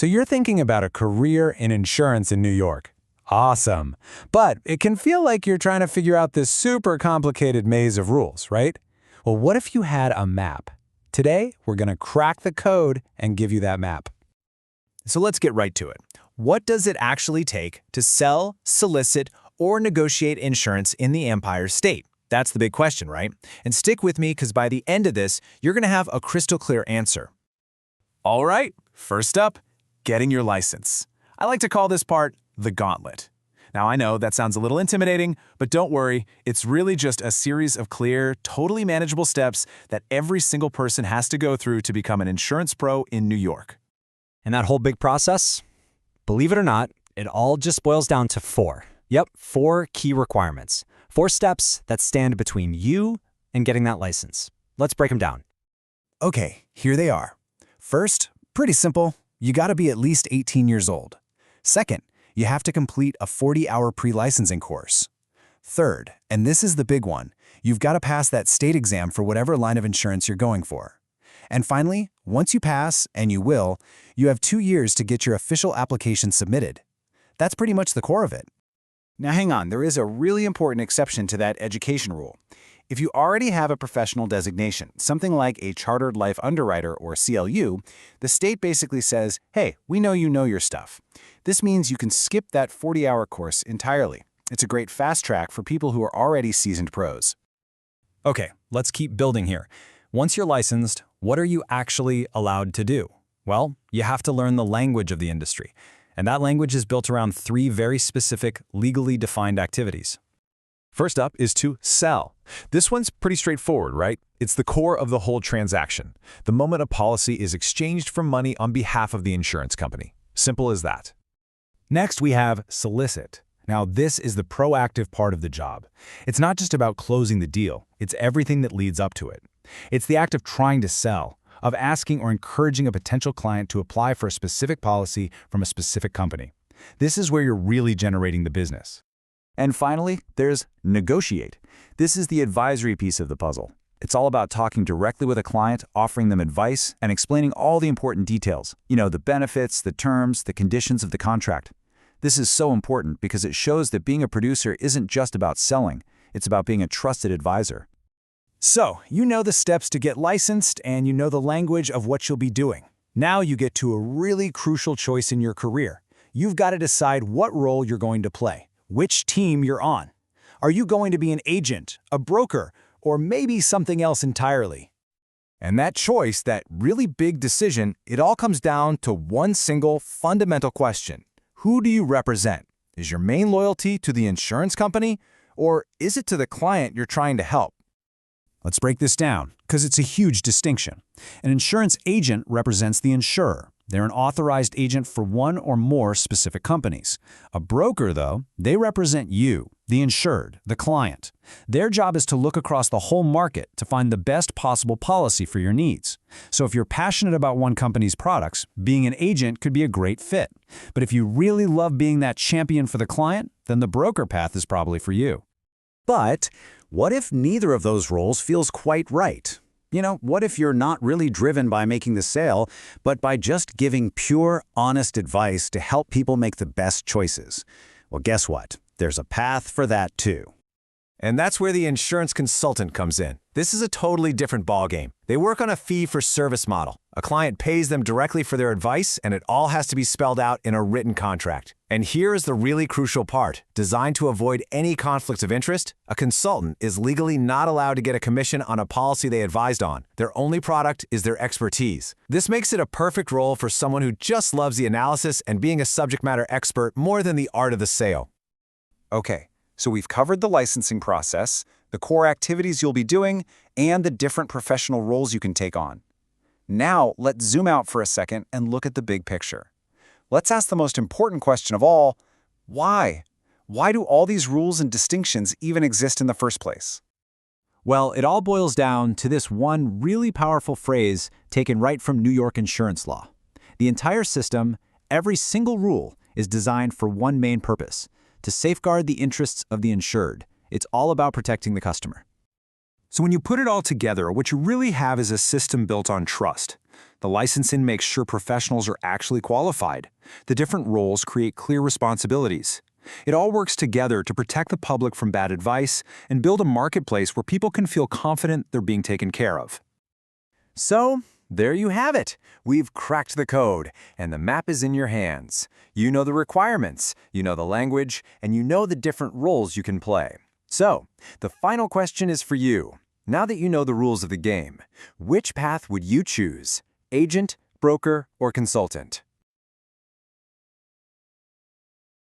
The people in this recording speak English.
So you're thinking about a career in insurance in New York. Awesome. But it can feel like you're trying to figure out this super complicated maze of rules, right? Well, what if you had a map? Today, we're going to crack the code and give you that map. So let's get right to it. What does it actually take to sell, solicit, or negotiate insurance in the Empire State? That's the big question, right? And stick with me because by the end of this, you're going to have a crystal clear answer. All right, first up, getting your license. I like to call this part the gauntlet. Now, I know that sounds a little intimidating, but don't worry, it's really just a series of clear, totally manageable steps that every single person has to go through to become an insurance pro in New York. And that whole big process, believe it or not, it all just boils down to four. Yep, 4 key requirements. 4 steps that stand between you and getting that license. Let's break them down. Okay, here they are. First, pretty simple, you gotta be at least 18 years old. Second, you have to complete a 40-hour pre-licensing course. Third, and this is the big one, you've got to pass that state exam for whatever line of insurance you're going for. And finally, once you pass, and you will, you have 2 years to get your official application submitted. That's pretty much the core of it. Now hang on, there is a really important exception to that education rule. If you already have a professional designation, something like a Chartered Life Underwriter or CLU, the state basically says, hey, we know you know your stuff. This means you can skip that 40-hour course entirely. It's a great fast track for people who are already seasoned pros. Okay, let's keep building here. Once you're licensed, what are you actually allowed to do? Well, you have to learn the language of the industry. And that language is built around 3 very specific, legally defined activities. First up is to sell. This one's pretty straightforward, right? It's the core of the whole transaction. The moment a policy is exchanged for money on behalf of the insurance company. Simple as that. Next, we have solicit. Now, this is the proactive part of the job. It's not just about closing the deal. It's everything that leads up to it. It's the act of trying to sell, of asking or encouraging a potential client to apply for a specific policy from a specific company. This is where you're really generating the business. And finally, there's negotiate. This is the advisory piece of the puzzle. It's all about talking directly with a client, offering them advice, and explaining all the important details. You know, the benefits, the terms, the conditions of the contract. This is so important because it shows that being a producer isn't just about selling. It's about being a trusted advisor. So, you know the steps to get licensed, and you know the language of what you'll be doing. Now you get to a really crucial choice in your career. You've got to decide what role you're going to play. Which team you're on. Are you going to be an agent, a broker, or maybe something else entirely? And that choice, that really big decision, it all comes down to one single fundamental question. Who do you represent? Is your main loyalty to the insurance company, or is it to the client you're trying to help? Let's break this down, because it's a huge distinction. An insurance agent represents the insurer. They're an authorized agent for one or more specific companies. A broker, though, they represent you, the insured, the client. Their job is to look across the whole market to find the best possible policy for your needs. So if you're passionate about one company's products, being an agent could be a great fit. But if you really love being that champion for the client, then the broker path is probably for you. But what if neither of those roles feels quite right? You know, what if you're not really driven by making the sale, but by just giving pure, honest advice to help people make the best choices? Well, guess what? There's a path for that too. And that's where the insurance consultant comes in. This is a totally different ballgame. They work on a fee-for-service model. A client pays them directly for their advice, and it all has to be spelled out in a written contract. And here is the really crucial part. Designed to avoid any conflicts of interest, a consultant is legally not allowed to get a commission on a policy they advised on. Their only product is their expertise. This makes it a perfect role for someone who just loves the analysis and being a subject matter expert more than the art of the sale. Okay. So we've covered the licensing process, the core activities you'll be doing, and the different professional roles you can take on. Now, let's zoom out for a second and look at the big picture. Let's ask the most important question of all, why? Why do all these rules and distinctions even exist in the first place? Well, it all boils down to this one really powerful phrase taken right from New York insurance law. The entire system, every single rule, is designed for one main purpose: to safeguard the interests of the insured. It's all about protecting the customer. So when you put it all together, what you really have is a system built on trust. The licensing makes sure professionals are actually qualified. The different roles create clear responsibilities. It all works together to protect the public from bad advice and build a marketplace where people can feel confident they're being taken care of. So, there you have it. We've cracked the code, and the map is in your hands. You know the requirements, you know the language, and you know the different roles you can play. So, the final question is for you. Now that you know the rules of the game, which path would you choose? Agent, broker, or consultant?